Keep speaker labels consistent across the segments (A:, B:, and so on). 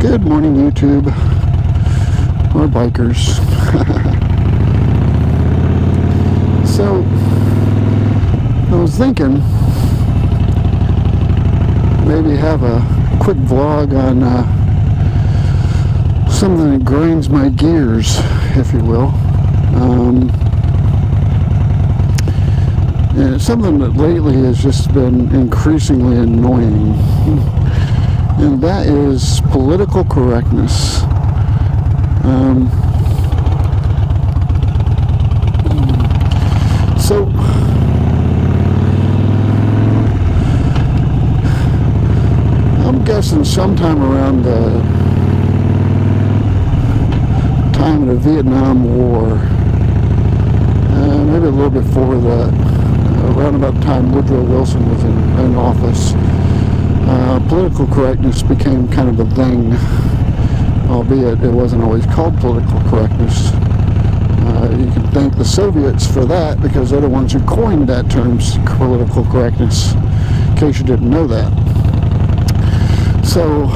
A: Good morning, YouTube, or bikers. So, I was thinking maybe have a quick vlog on something that grinds my gears, if you will. And it's something that lately has just been increasingly annoying, and that is political correctness. So I'm guessing sometime around the time of the Vietnam War, maybe a little before that, around about the time Woodrow Wilson was in office, political correctness became kind of a thing, albeit it wasn't always called political correctness. You can thank the Soviets for that, because they're the ones who coined that term, political correctness, in case you didn't know that. So,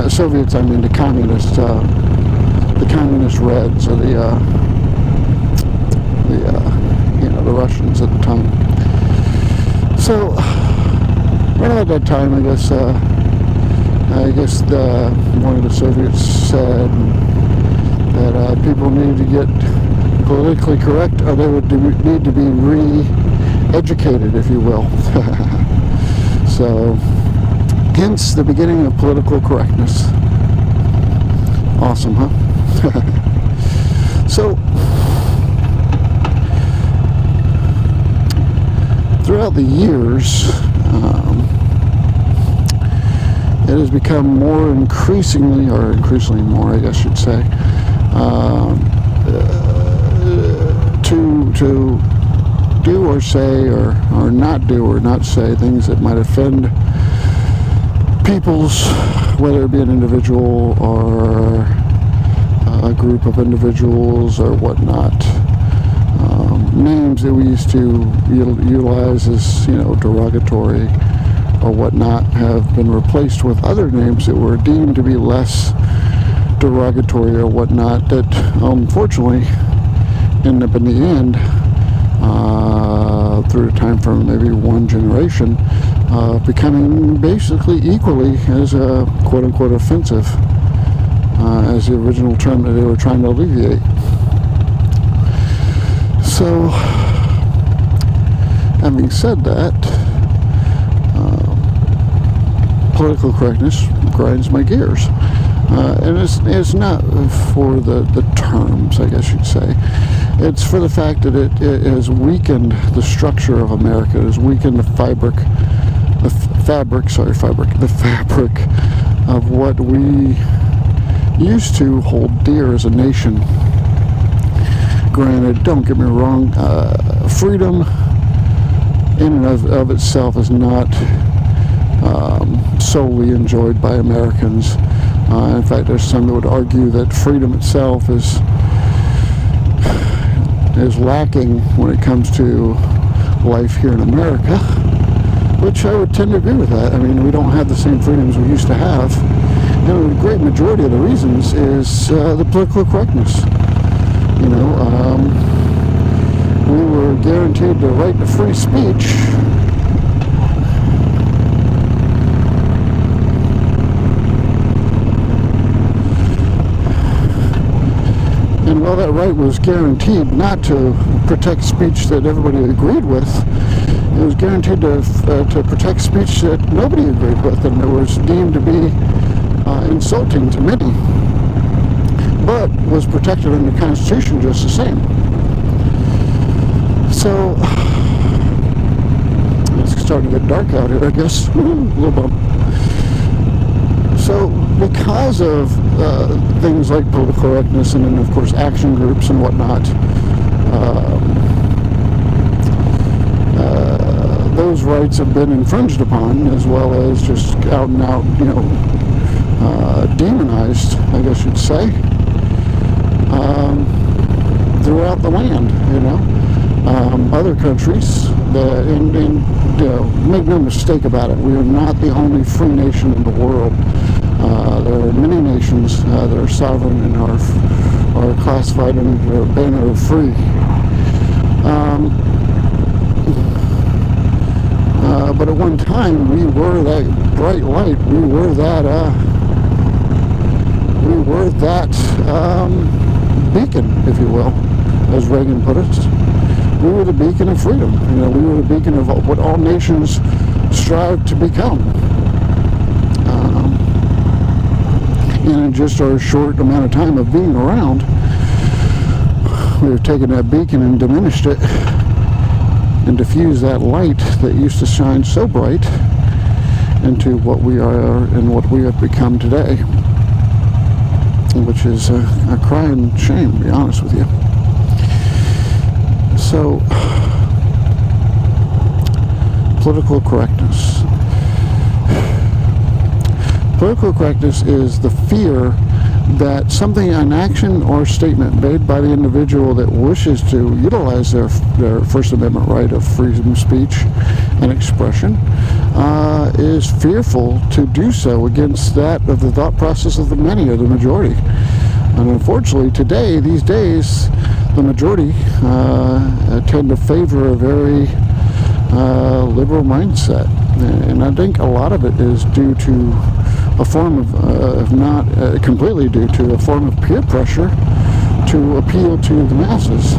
A: Soviets, I mean the communist Reds, or the Russians at the time. So, right about that time, I guess one of the Soviets said that people needed to get politically correct, or they would need to be re-educated, if you will. So, hence the beginning of political correctness. Awesome, huh? So, throughout the years, it has become increasingly more, I guess you'd say, to do or say or not do or not say things that might offend peoples, whether it be an individual or a group of individuals or whatnot. Names that we used to utilize as, derogatory or whatnot have been replaced with other names that were deemed to be less derogatory or whatnot, that unfortunately end up in the end, through the time from maybe one generation, becoming basically equally as quote-unquote offensive as the original term that they were trying to alleviate. So, having said that, political correctness grinds my gears. And it's not for the terms, I guess you'd say. It's for the fact that it has weakened the structure of America. It has weakened the fabric of what we used to hold dear as a nation. Granted, don't get me wrong, freedom in and of itself is not solely enjoyed by Americans. In fact, there's some that would argue that freedom itself is lacking when it comes to life here in America, which I would tend to agree with that. I mean, we don't have the same freedoms we used to have. And the great majority of the reasons is the political correctness. We were guaranteed the right to free speech. And while that right was guaranteed not to protect speech that everybody agreed with, it was guaranteed to protect speech that nobody agreed with, and it was deemed to be insulting to many, but was protected in the Constitution just the same. So, it's starting to get dark out here, I guess. A little bump. So, because of things like political correctness, and then of course action groups and whatnot, those rights have been infringed upon, as well as just out and out, demonized, I guess you'd say, throughout the land. Other countries Make no mistake about it, we are not the only free nation in the world. There are many nations that are sovereign and are classified under the banner of free. But at one time, we were that bright light. We were that beacon, if you will, as Reagan put it. We were the beacon of freedom. We were the beacon of what all nations strive to become. And in just our short amount of time of being around, we've taken that beacon and diminished it and diffused that light that used to shine so bright into what we are and what we have become today, which is a crying shame, to be honest with you. So, political correctness. Political correctness is the fear that something, an action or statement made by the individual that wishes to utilize their First Amendment right of freedom of speech and expression is fearful to do so against that of the thought process of the many or the majority. And unfortunately, these days, the majority tend to favor a very liberal mindset. And I think a lot of it is due to a form of not completely due to a form of peer pressure to appeal to the masses.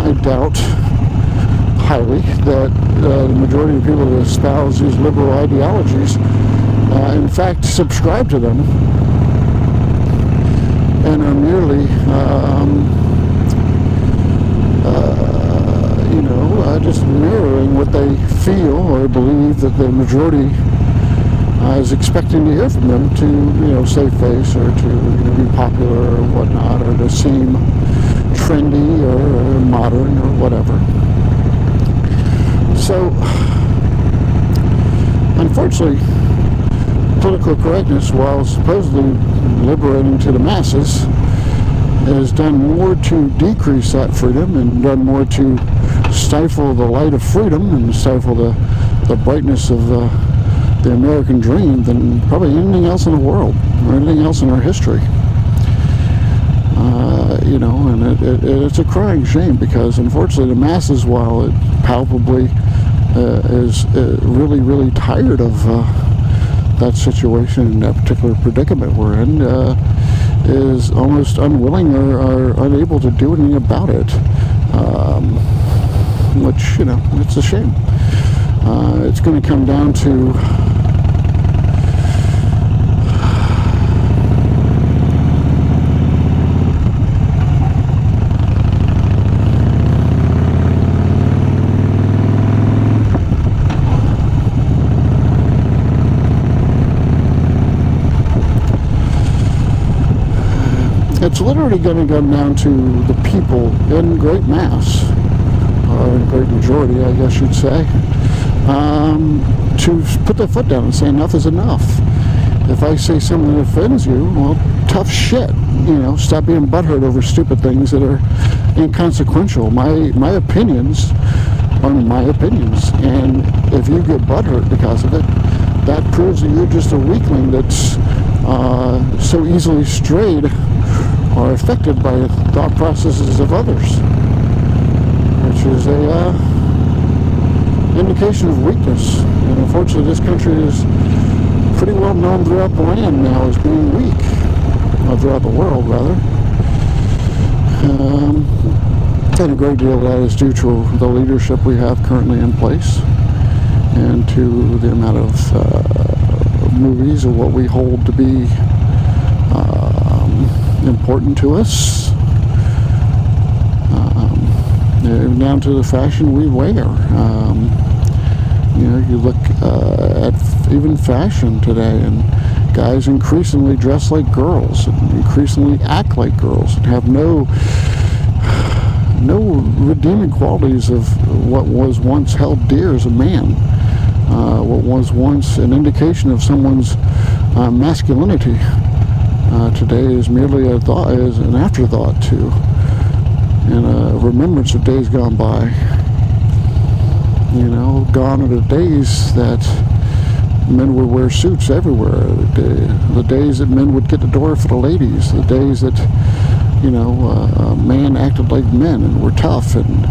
A: I doubt highly that the majority of people that espouse these liberal ideologies in fact subscribe to them and are merely just mirroring what they feel or believe that the majority is expecting to hear from them to, save face or to be popular or whatnot, or to seem trendy or modern or whatever. So, unfortunately, political correctness, while supposedly liberating to the masses, has done more to decrease that freedom and done more to stifle the light of freedom and stifle the brightness of the American dream than probably anything else in the world or anything else in our history. And it's a crying shame, because unfortunately the masses, while it palpably is really, really tired of that situation and that particular predicament we're in, is almost unwilling or unable to do anything about it, which, it's a shame. It's going to come down to it's literally going to come down to the people in great mass, or in great majority, I guess you'd say, to put their foot down and say enough is enough. If I say something that offends you, well, tough shit. Stop being butthurt over stupid things that are inconsequential. My opinions are my opinions, and if you get butthurt because of it, that proves that you're just a weakling that's so easily strayed or affected by the thought processes of others, which is a indication of weakness. And unfortunately, this country is pretty well known throughout the land now as being weak, or throughout the world rather. And a great deal of that is due to the leadership we have currently in place, and to the amount of movies of what we hold to be important to us, down to the fashion we wear. You look at even fashion today, and guys increasingly dress like girls and increasingly act like girls and have no redeeming qualities of what was once held dear as a man, what was once an indication of someone's masculinity. Today is merely a thought, is an afterthought to, and a remembrance of days gone by. You know, gone are the days that men would wear suits everywhere. The days that men would get the door for the ladies. The days that, you know, men acted like men and were tough. And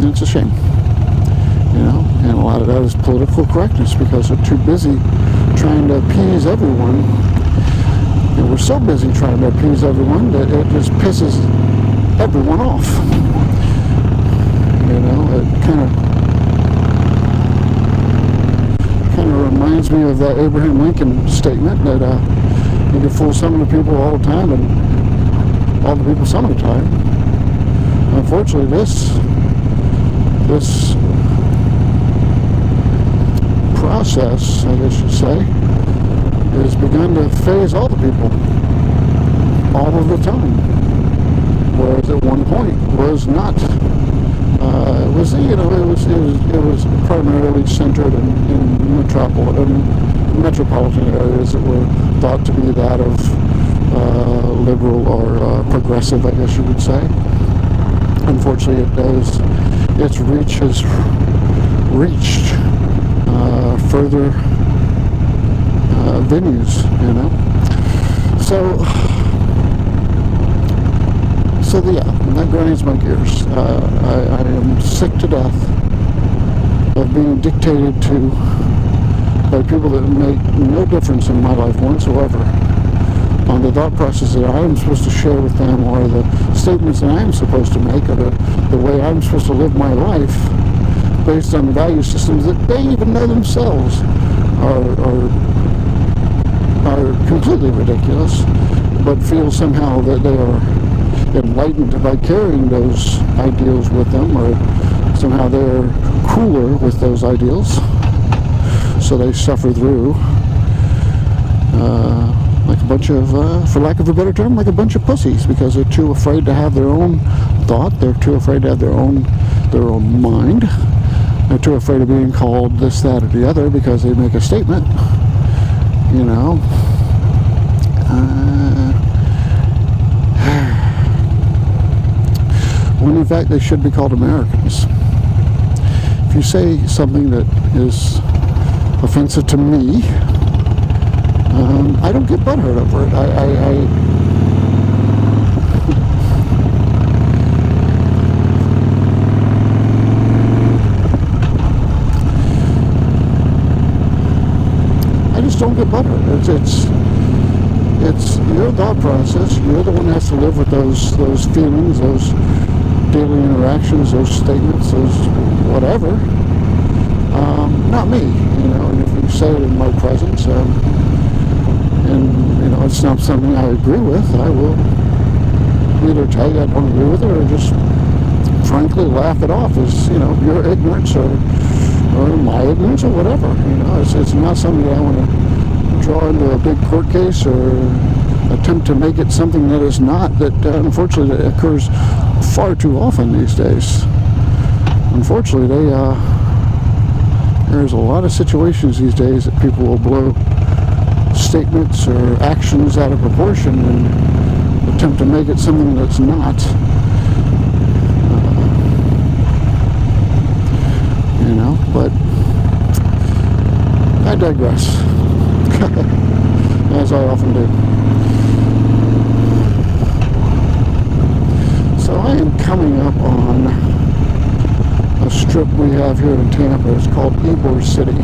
A: it's a shame. You know, and a lot of that is political correctness because they're too busy trying to appease everyone. And we're so busy trying to appease everyone that it just pisses everyone off. You know, it kind of reminds me of that Abraham Lincoln statement that you can fool some of the people all the time and all the people some of the time. Unfortunately, this process, I guess you'd say, has begun to phase all the people all of the time, whereas at one point was not. It was, you know, it was primarily centered in metropolitan areas that were thought to be that of liberal or progressive, I guess you would say. Unfortunately, its reach has reached further venues, you know. So yeah, that grinds my gears. I am sick to death of being dictated to by people that make no difference in my life whatsoever on the thought process that I am supposed to share with them, or the statements that I am supposed to make, or the way I'm supposed to live my life based on value systems that they even know themselves are completely ridiculous, but feel somehow that they are enlightened by carrying those ideals with them, or somehow they're cooler with those ideals, so they suffer through like a bunch of, for lack of a better term, like a bunch of pussies, because they're too afraid to have their own thought, they're too afraid to have their own mind, they're too afraid of being called this, that, or the other because they make a statement, you know. When in fact they should be called Americans. If you say something that is offensive to me, I don't get butthurt over it. I just don't get butthurt. It's your thought process. You're the one that has to live with those feelings, those daily interactions, those statements, those whatever. Not me, you know. And if you say it in my presence, and you know it's not something I agree with, I will either tell you I don't agree with it, or just frankly laugh it off as, you know, your ignorance or my ignorance or whatever. You know, it's not something that I want to draw into a big court case or attempt to make it something that is not. That unfortunately that occurs far too often these days. Unfortunately, there's a lot of situations these days that people will blow statements or actions out of proportion and attempt to make it something that's not. You know, but I digress. As I often do. So I am coming up on a strip we have here in Tampa. It's called Ybor City.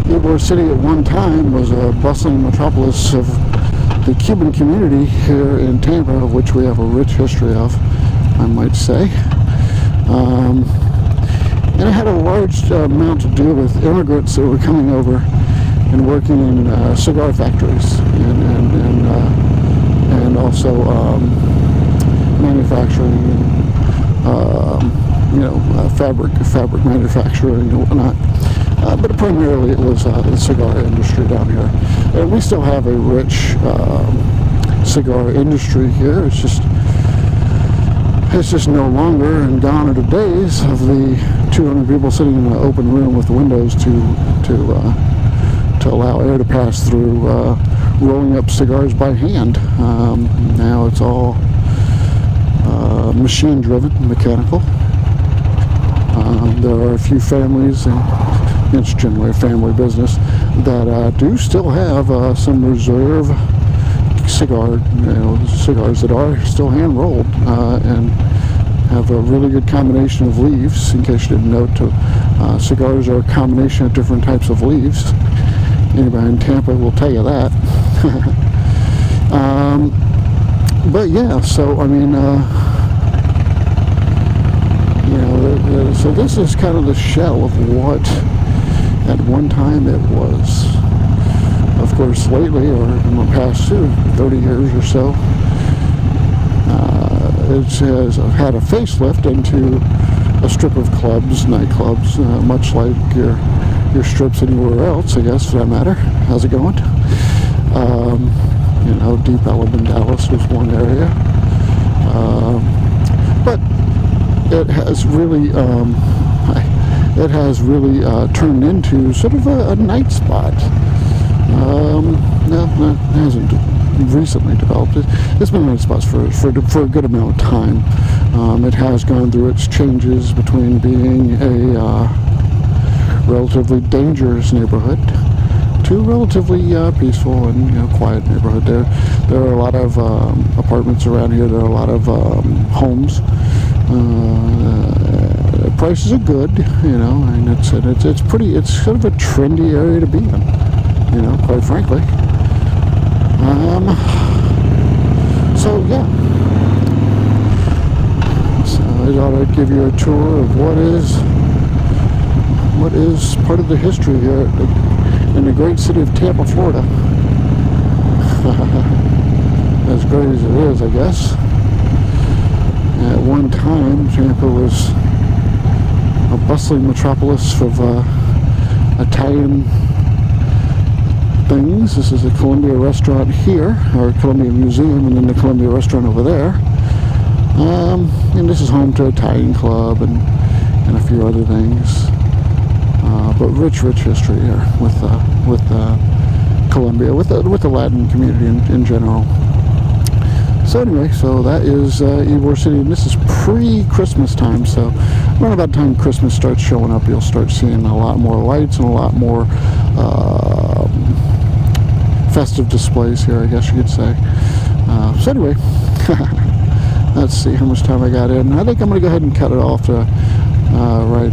A: Ybor City at one time was a bustling metropolis of the Cuban community here in Tampa, of which we have a rich history of, I might say. And it had a large amount to do with immigrants that were coming over and working in cigar factories and also manufacturing, you know, fabric manufacturing and whatnot. But primarily it was the cigar industry down here. And we still have a rich cigar industry here. It's just no longer, and gone are the days of the 200 people sitting in an open room with windows to allow air to pass through, rolling up cigars by hand. Now it's all machine-driven, mechanical. There are a few families, and it's generally a family business, that do still have some reserve cigars that are still hand-rolled and have a really good combination of leaves. In case you didn't know, cigars are a combination of different types of leaves. Anybody in Tampa will tell you that. But yeah, so I mean, so this is kind of the shell of what at one time it was. Of course, lately, or in the past 30 years or so, it has had a facelift into a strip of clubs, nightclubs, much like your strips anywhere else, I guess, for that matter. How's it going? Deep Ellum in Dallas was one area. But it has really turned into sort of a night spot. No, it hasn't recently developed. It's been a night spot for a good amount of time. It has gone through its changes between being a relatively dangerous neighborhood to relatively peaceful and quiet neighborhood. There are a lot of apartments around here. There are a lot of homes. Prices are good, and it's pretty. It's sort of a trendy area to be in, quite frankly. So yeah. So I thought I'd give you a tour of what is part of the history here in the great city of Tampa, Florida. As great as it is, I guess. At one time, Tampa was a bustling metropolis of Italian things. This is a Columbia restaurant here, or Columbia Museum, and then the Columbia restaurant over there. And this is home to Italian Club and a few other things. But rich history here with Columbia, with the Latin community in general. So anyway, so that is Ybor City, and this is pre-Christmas time, so around about the time Christmas starts showing up, you'll start seeing a lot more lights and a lot more festive displays here, I guess you could say. So anyway, let's see how much time I got in. I think I'm going to go ahead and cut it off right